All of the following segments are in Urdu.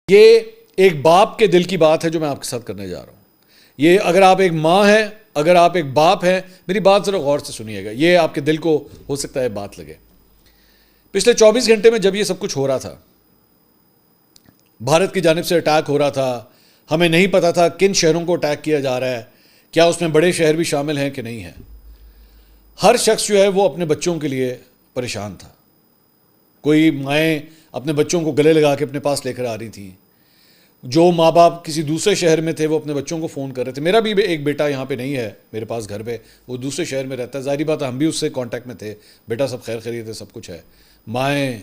یہ ایک باپ کے دل کی بات ہے جو میں آپ کے ساتھ کرنے جا رہا ہوں. یہ اگر آپ ایک ماں ہیں، اگر آپ ایک باپ ہیں، میری بات ذرا غور سے سنیے گا. یہ آپ کے دل کو ہو سکتا ہے بات لگے. پچھلے 24 گھنٹے میں جب یہ سب کچھ ہو رہا تھا، بھارت کی جانب سے اٹیک ہو رہا تھا، ہمیں نہیں پتا تھا کن شہروں کو اٹیک کیا جا رہا ہے، کیا اس میں بڑے شہر بھی شامل ہیں کہ نہیں ہیں. ہر شخص جو ہے وہ اپنے بچوں کے لیے پریشان تھا. کوئی مائیں اپنے بچوں کو گلے لگا کے اپنے پاس لے کر آ رہی تھیں. جو ماں باپ کسی دوسرے شہر میں تھے وہ اپنے بچوں کو فون کر رہے تھے. میرا بھی ایک بیٹا یہاں پہ نہیں ہے میرے پاس گھر پہ، وہ دوسرے شہر میں رہتا ہے. ظاہری بات ہے ہم بھی اس سے کانٹیکٹ میں تھے. بیٹا سب خیر خیریت ہے، سب کچھ ہے. مائیں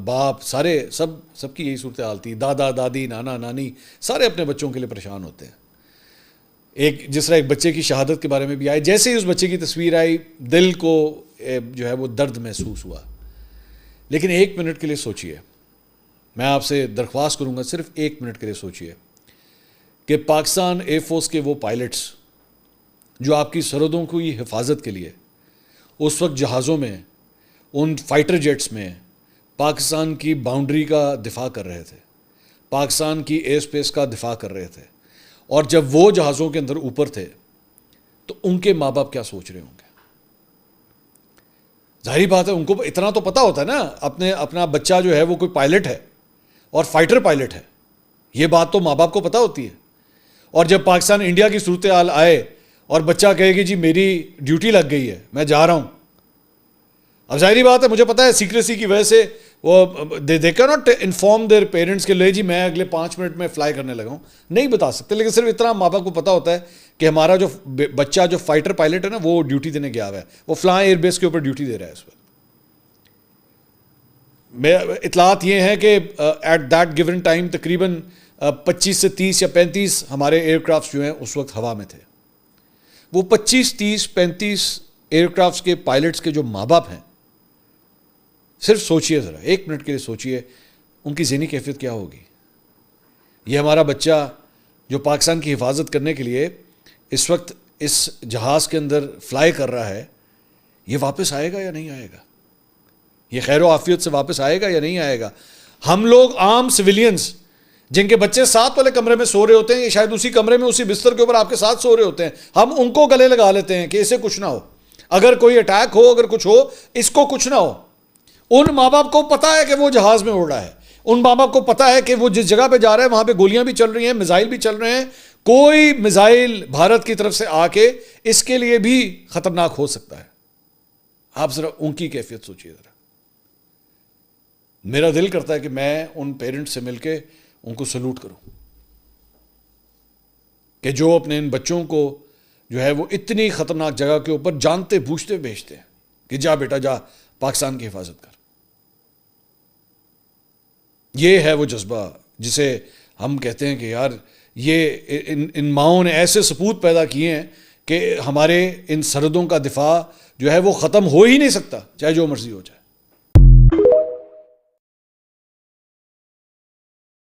باپ سارے سب کی یہی صورتحال تھی. دادا دادی نانا نانی سارے اپنے بچوں کے لیے پریشان ہوتے ہیں. جس طرح ایک بچے کی شہادت کے بارے میں بھی آئے، جیسے ہی اس بچے کی تصویر آئی دل کو جو ہے وہ درد محسوس ہوا. لیکن 1 منٹ کے لیے سوچئے، میں آپ سے درخواست کروں گا صرف 1 منٹ کے لیے سوچئے کہ پاکستان ایئر فورس کے وہ پائلٹس جو آپ کی سرحدوں کی حفاظت کے لیے اس وقت جہازوں میں، ان فائٹر جیٹس میں پاکستان کی باؤنڈری کا دفاع کر رہے تھے، پاکستان کی ایئر سپیس کا دفاع کر رہے تھے، اور جب وہ جہازوں کے اندر اوپر تھے تو ان کے ماں باپ کیا سوچ رہے ہوں گے؟ ظاہری بات ہے ان کو اتنا تو پتہ ہوتا ہے نا، اپنا بچہ جو ہے وہ کوئی پائلٹ ہے اور فائٹر پائلٹ ہے. یہ بات تو ماں باپ کو پتہ ہوتی ہے. اور جب پاکستان انڈیا کی صورتحال آئے اور بچہ کہے کہ جی میری ڈیوٹی لگ گئی ہے، میں جا رہا ہوں. اب ظاہری بات ہے مجھے پتہ ہے سیکریسی کی وجہ سے وہ they can not inform their parents کہ لے جی میں اگلے 5 منٹ میں فلائی کرنے لگا ہوں، نہیں بتا سکتے. لیکن صرف اتنا ماں باپ کو پتہ ہوتا ہے کہ ہمارا جو بچہ جو فائٹر پائلٹ ہے نا وہ ڈیوٹی دینے گیا ہوا ہے، وہ فلاں ایئر بیس کے اوپر ڈیوٹی دے رہا ہے. اس وقت اطلاعات یہ ہیں کہ ایٹ دیٹ گیون ٹائم تقریباً 25 سے 30 یا 35 ہمارے ایئر کرافٹس جو ہیں اس وقت ہوا میں تھے. وہ 25 30 35 ایئر کرافٹس کے پائلٹس کے جو ماں باپ ہیں، صرف سوچئے ذرا 1 منٹ کے لیے سوچئے ان کی ذہنی کیفیت کیا ہوگی. یہ ہمارا بچہ جو پاکستان کی حفاظت کرنے کے لیے اس وقت اس جہاز کے اندر فلائی کر رہا ہے، یہ واپس آئے گا یا نہیں آئے گا؟ یہ خیر و عافیت سے واپس آئے گا یا نہیں آئے گا؟ ہم لوگ عام سویلینز جن کے بچے ساتھ والے کمرے میں سو رہے ہوتے ہیں، یہ شاید اسی کمرے میں اسی بستر کے اوپر آپ کے ساتھ سو رہے ہوتے ہیں، ہم ان کو گلے لگا لیتے ہیں کہ اسے کچھ نہ ہو، اگر کوئی اٹیک ہو، اگر کچھ ہو، اس کو کچھ نہ ہو. ان ماں باپ کو پتہ ہے کہ وہ جہاز میں اڑ رہا ہے، ان ماں باپ کو پتہ ہے کہ وہ جس جگہ پہ جا رہا ہے وہاں پہ گولیاں بھی چل رہی ہیں، میزائل بھی چل رہے ہیں. کوئی میزائل بھارت کی طرف سے آ کے اس کے لیے بھی خطرناک ہو سکتا ہے. آپ ذرا ان کی کیفیت سوچیے ذرا. میرا دل کرتا ہے کہ میں ان پیرنٹس سے مل کے ان کو سلوٹ کروں کہ جو اپنے ان بچوں کو جو ہے وہ اتنی خطرناک جگہ کے اوپر جانتے بوجھتے بھیجتے ہیں کہ جا بیٹا جا پاکستان کی حفاظت کر. یہ ہے وہ جذبہ جسے ہم کہتے ہیں کہ یار یہ ان ماؤں نے ایسے سپوت پیدا کیے ہیں کہ ہمارے ان سرحدوں کا دفاع جو ہے وہ ختم ہو ہی نہیں سکتا، چاہے جو مرضی ہو جائے.